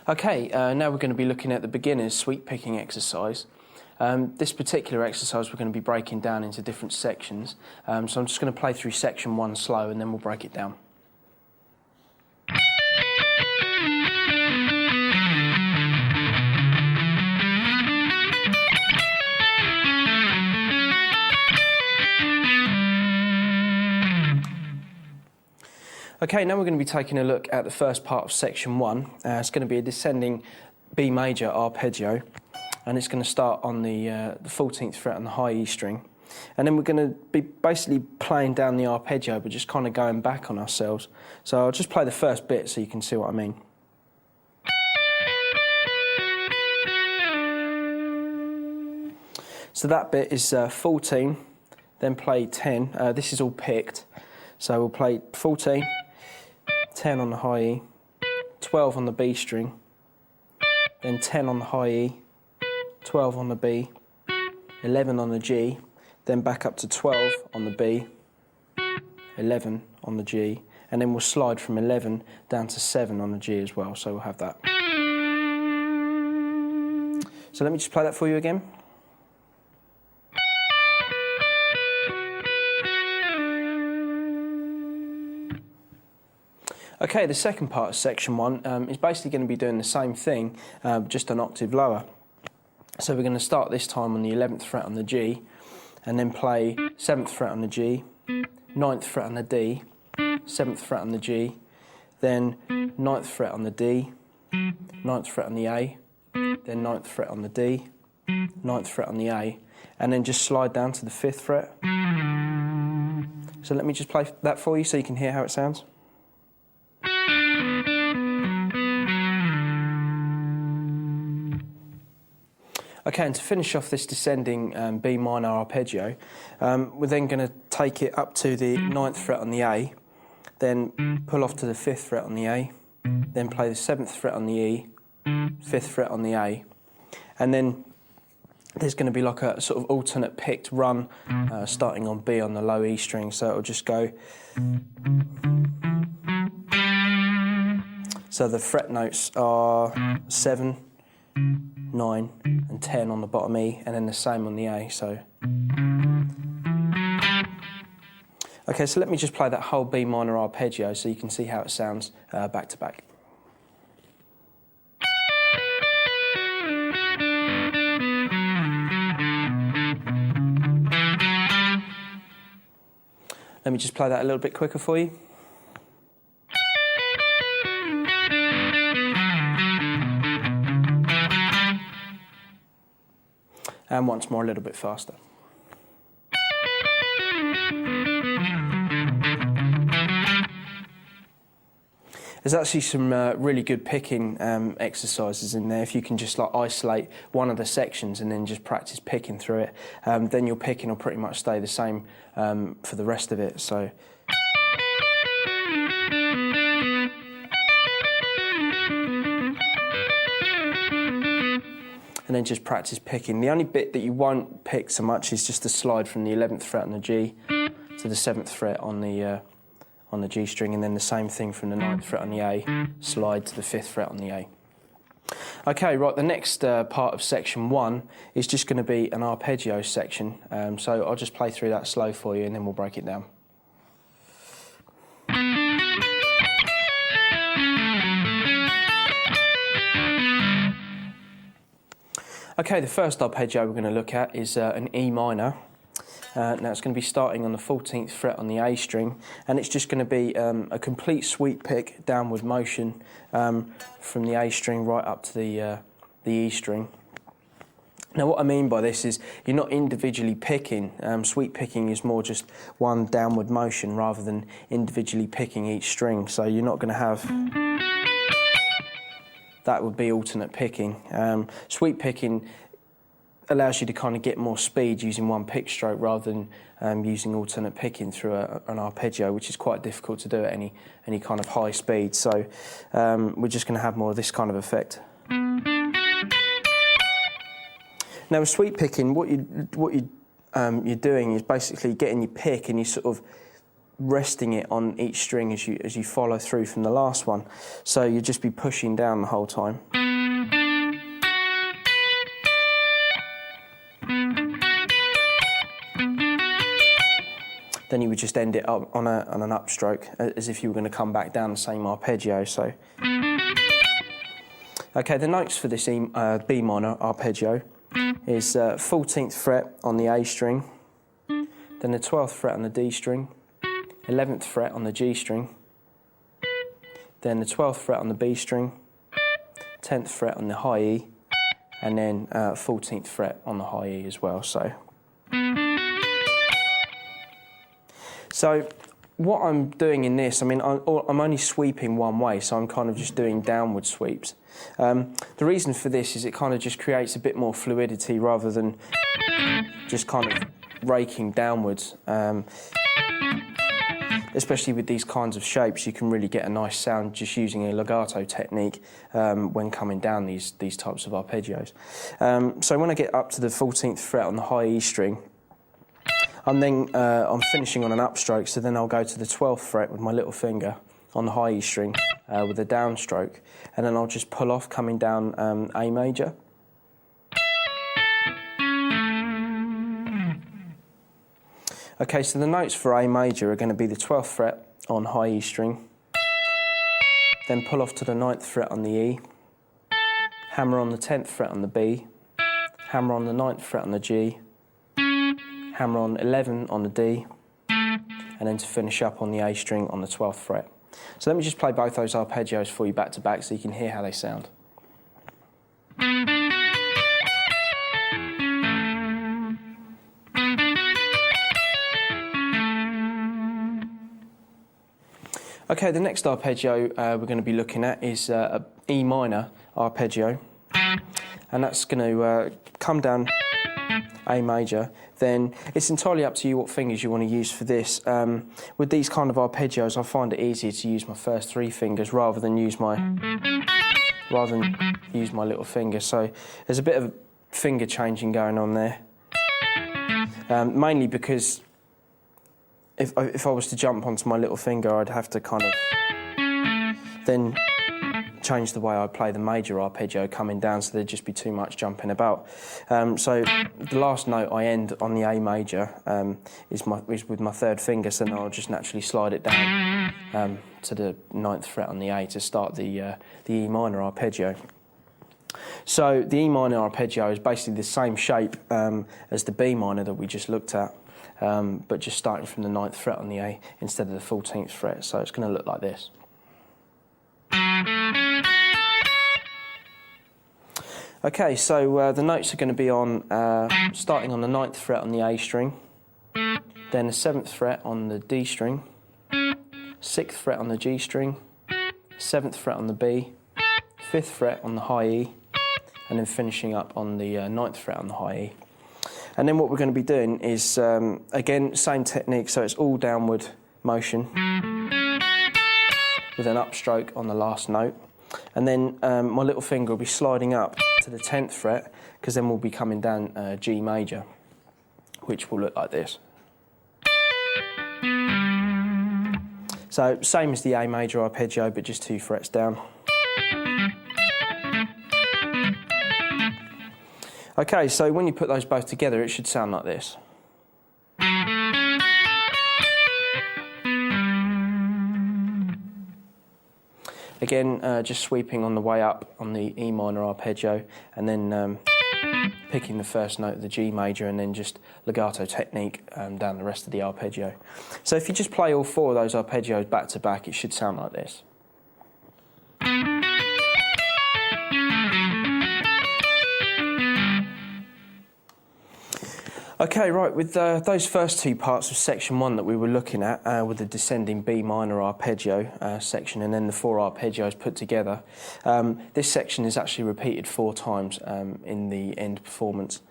Okay, now we're going to be looking at the beginner's sweep picking exercise. This particular exercise we're going to be breaking down into different sections. So I'm just going to play through section 1 slow and then we'll break it down. Okay, now we're going to be taking a look at the first part of section 1. It's going to be a descending B major arpeggio, and it's going to start on the 14th fret on the high E string. And then we're going to be basically playing down the arpeggio, but just kind of going back on ourselves. So I'll just play the first bit so you can see what I mean. So that bit is 14, then play 10. This is all picked. So we'll play 14, 10 on the high E, 12 on the B string, then 10 on the high E, 12 on the B, 11 on the G, then back up to 12 on the B, 11 on the G, and then we'll slide from 11 down to 7 on the G as well, so we'll have that. So let me just play that for you again. Okay, the second part of section 1 is basically going to be doing the same thing, just an octave lower. So we're going to start this time on the 11th fret on the G, and then play 7th fret on the G, 9th fret on the D, 7th fret on the G, then 9th fret on the D, 9th fret on the A, then 9th fret on the D, 9th fret on the A, and then just slide down to the 5th fret. So let me just play that for you so you can hear how it sounds. Okay, and to finish off this descending B minor arpeggio, we're then going to take it up to the 9th fret on the A, then pull off to the 5th fret on the A, then play the 7th fret on the E, 5th fret on the A, and then there's going to be like a sort of alternate picked run starting on B on the low E string, so it'll just go. So the fret notes are 7, 9 and 10 on the bottom E, and then the same on the A. So, okay, so let me just play that whole B minor arpeggio so you can see how it sounds back to back. Let me just play that a little bit quicker for you. And once more, a little bit faster. There's actually some really good picking exercises in there. If you can just like isolate one of the sections and then just practice picking through it, then your picking will pretty much stay the same for the rest of it. So. And then just practice picking. The only bit that you won't pick so much is just the slide from the 11th fret on the G to the 7th fret on the G string, and then the same thing from the 9th fret on the A, slide to the 5th fret on the A. Okay, right, the next part of section 1 is just going to be an arpeggio section, so I'll just play through that slow for you and then we'll break it down. Okay, the first arpeggio we're going to look at is an E minor. Now it's going to be starting on the 14th fret on the A string, and it's just going to be a complete sweep pick downward motion from the A string right up to the E string. Now what I mean by this is you're not individually picking. Sweep picking is more just one downward motion rather than individually picking each string, so you're not going to have... That would be alternate picking. Sweep picking allows you to kind of get more speed using one pick stroke rather than using alternate picking through an arpeggio, which is quite difficult to do at any kind of high speed. So we're just going to have more of this kind of effect. Now with sweep picking, what you're doing is basically getting your pick and you sort of resting it on each string as you follow through from the last one. So you'll just be pushing down the whole time. Then you would just end it up on an upstroke, as if you were going to come back down the same arpeggio. So, okay, the notes for this B minor arpeggio is 14th fret on the A string, then the 12th fret on the D string, 11th fret on the G string, then the 12th fret on the B string, 10th fret on the high E, and then 14th fret on the high E as well. So what I'm doing in this, I mean, I'm only sweeping one way, so I'm kind of just doing downward sweeps. The reason for this is it kind of just creates a bit more fluidity rather than just kind of raking downwards. Especially with these kinds of shapes, you can really get a nice sound just using a legato technique when coming down these types of arpeggios. So when I get up to the 14th fret on the high E string, I'm finishing on an upstroke, so then I'll go to the 12th fret with my little finger on the high E string with a downstroke, and then I'll just pull off coming down A major. Okay, so the notes for A major are going to be the 12th fret on high E string, then pull off to the 9th fret on the E, hammer on the 10th fret on the B, hammer on the 9th fret on the G, hammer on 11 on the D, and then to finish up on the A string on the 12th fret. So let me just play both those arpeggios for you back to back so you can hear how they sound. Okay, the next arpeggio we're going to be looking at is a E minor arpeggio, and that's going to come down A major. Then it's entirely up to you what fingers you want to use for this. With these kind of arpeggios, I find it easier to use my first three fingers rather than use my little finger. So there's a bit of finger changing going on there, mainly because if I was to jump onto my little finger, I'd have to kind of then change the way I play the major arpeggio coming down, so there'd just be too much jumping about. So the last note I end on the A major is with my third finger, so then I'll just naturally slide it down to the 9th fret on the A to start the E minor arpeggio. So the E minor arpeggio is basically the same shape as the B minor that we just looked at, but just starting from the 9th fret on the A instead of the 14th fret. So it's going to look like this. Okay, so the notes are going to be on starting on the 9th fret on the A string, then the 7th fret on the D string, 6th fret on the G string, 7th fret on the B, 5th fret on the high E, and then finishing up on the 9th fret on the high E. And then what we're going to be doing is, again, same technique, so it's all downward motion with an upstroke on the last note. And then my little finger will be sliding up to the 10th fret, because then we'll be coming down G major, which will look like this. So same as the A major arpeggio, but just 2 frets down. Okay, so when you put those both together, it should sound like this. Again, just sweeping on the way up on the E minor arpeggio, and then picking the first note of the G major, and then just legato technique down the rest of the arpeggio. So if you just play all 4 of those arpeggios back to back, it should sound like this. Okay, right, with those first 2 parts of section 1 that we were looking at, with the descending B minor arpeggio section and then the 4 arpeggios put together, this section is actually repeated 4 times in the end performance.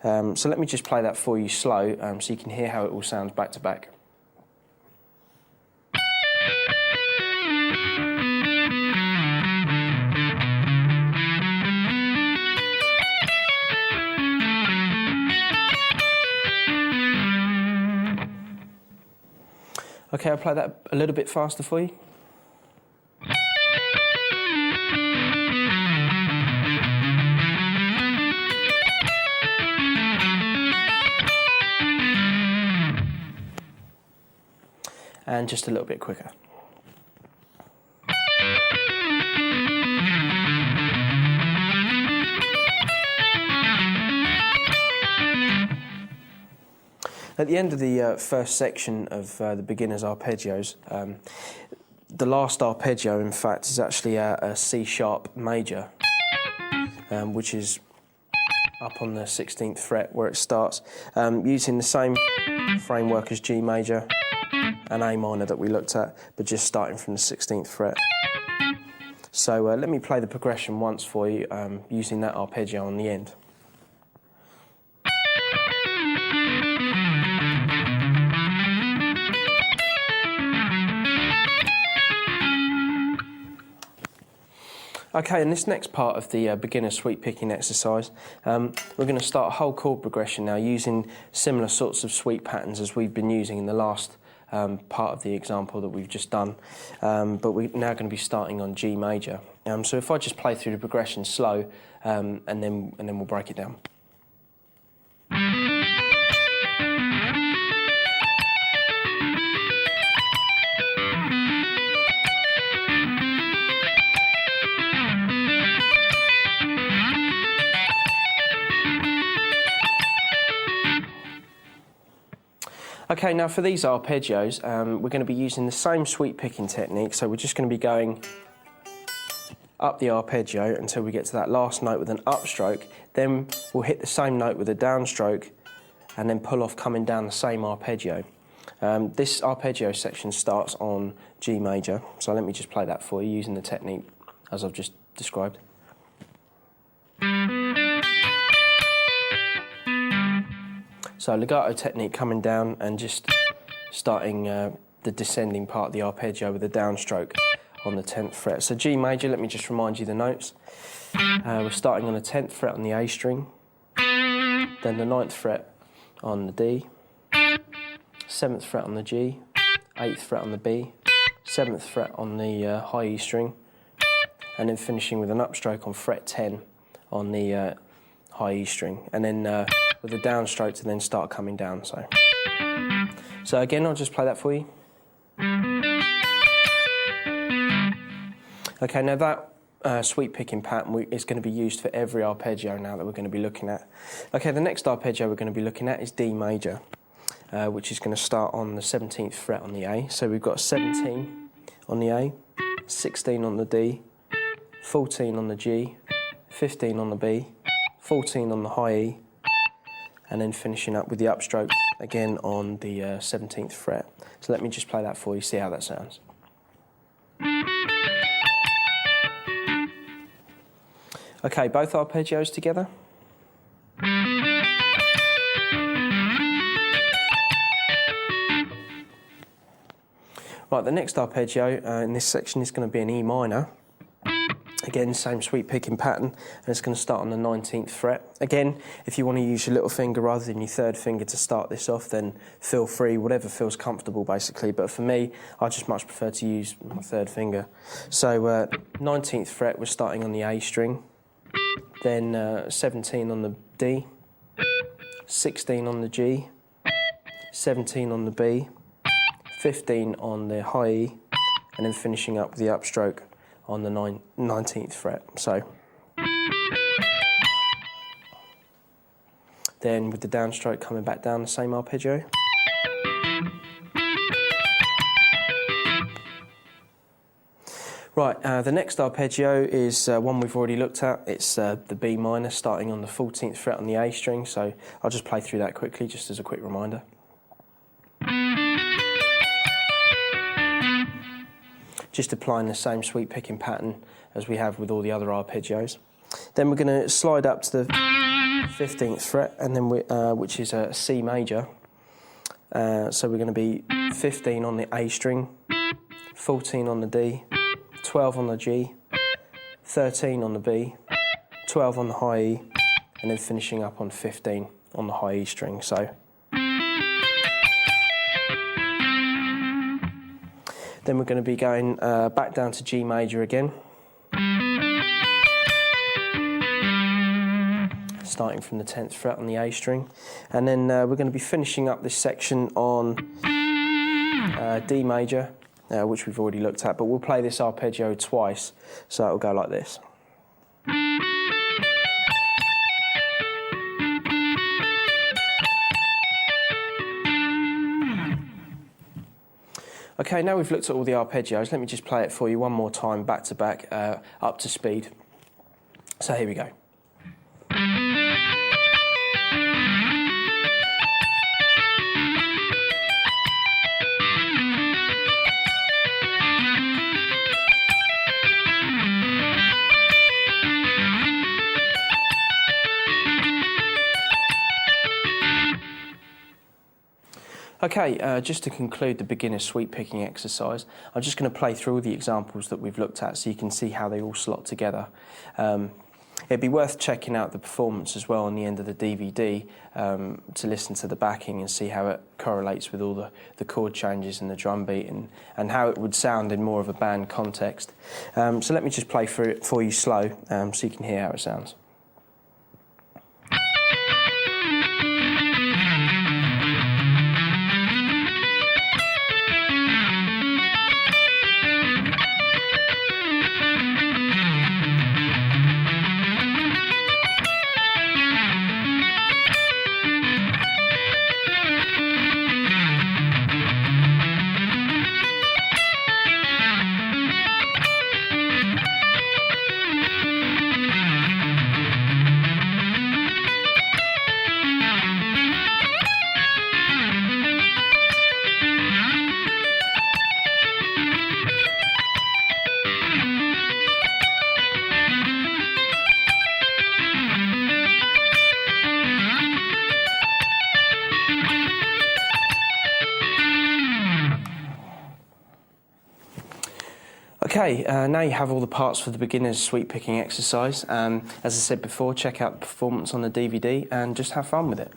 So let me just play that for you slow so you can hear how it all sounds back to back. Okay, I'll play that a little bit faster for you. And just a little bit quicker. At the end of the first section of the beginner's arpeggios, the last arpeggio, in fact, is actually a C-sharp major, which is up on the 16th fret where it starts, using the same framework as G major and A minor that we looked at, but just starting from the 16th fret. So let me play the progression once for you, using that arpeggio on the end. Okay, in this next part of the beginner sweep picking exercise, we're going to start a whole chord progression now using similar sorts of sweep patterns as we've been using in the last part of the example that we've just done, but we're now going to be starting on G major. So if I just play through the progression slow, and then we'll break it down. Okay, now for these arpeggios, we're going to be using the same sweep picking technique, so we're just going to be going up the arpeggio until we get to that last note with an upstroke, then we'll hit the same note with a downstroke and then pull off coming down the same arpeggio. This arpeggio section starts on G major, so let me just play that for you using the technique as I've just described. So legato technique coming down and just starting the descending part of the arpeggio with a downstroke on the 10th fret. So G major, let me just remind you the notes. We're starting on the 10th fret on the A string, then the 9th fret on the D, 7th fret on the G, 8th fret on the B, 7th fret on the high E string, and then finishing with an upstroke on fret 10 on the high E string, and then with a downstroke to then start coming down. So again, I'll just play that for you. Okay, now that sweep picking pattern is going to be used for every arpeggio now that we're going to be looking at. Okay, the next arpeggio we're going to be looking at is D major, which is going to start on the 17th fret on the A. So we've got 17 on the A, 16 on the D, 14 on the G, 15 on the B, 14 on the high E, and then finishing up with the upstroke again on the 17th fret. So let me just play that for you, see how that sounds. Okay, both arpeggios together. Right, the next arpeggio in this section is going to be an E minor. Again, same sweep picking pattern, and it's going to start on the 19th fret. Again, if you want to use your little finger rather than your third finger to start this off, then feel free, whatever feels comfortable basically. But for me, I just much prefer to use my third finger. So 19th fret, we're starting on the A string, then 17 on the D, 16 on the G, 17 on the B, 15 on the high E, and then finishing up with the upstroke on the 19th fret. So then with the downstroke coming back down the same arpeggio. Right, the next arpeggio is one we've already looked at. It's the B minor starting on the 14th fret on the A string, so I'll just play through that quickly just as a quick reminder. Just applying the same sweep picking pattern as we have with all the other arpeggios. Then we're going to slide up to the 15th fret, and then which is a C major. So we're going to be 15 on the A string, 14 on the D, 12 on the G, 13 on the B, 12 on the high E, and then finishing up on 15 on the high E string. So Then we're going to be going back down to G major again, starting from the 10th fret on the A string, and then we're going to be finishing up this section on D major, which we've already looked at, but we'll play this arpeggio twice, so it'll go like this. Okay, now we've looked at all the arpeggios, let me just play it for you one more time, back to back, up to speed. So here we go. Okay, just to conclude the beginner sweep picking exercise, I'm just going to play through all the examples that we've looked at so you can see how they all slot together. It'd be worth checking out the performance as well on the end of the DVD to listen to the backing and see how it correlates with all the chord changes and the drum beat and how it would sound in more of a band context. So let me just play through it for you slow so you can hear how it sounds. Okay, now you have all the parts for the beginner's sweep picking exercise. As I said before, check out the performance on the DVD and just have fun with it.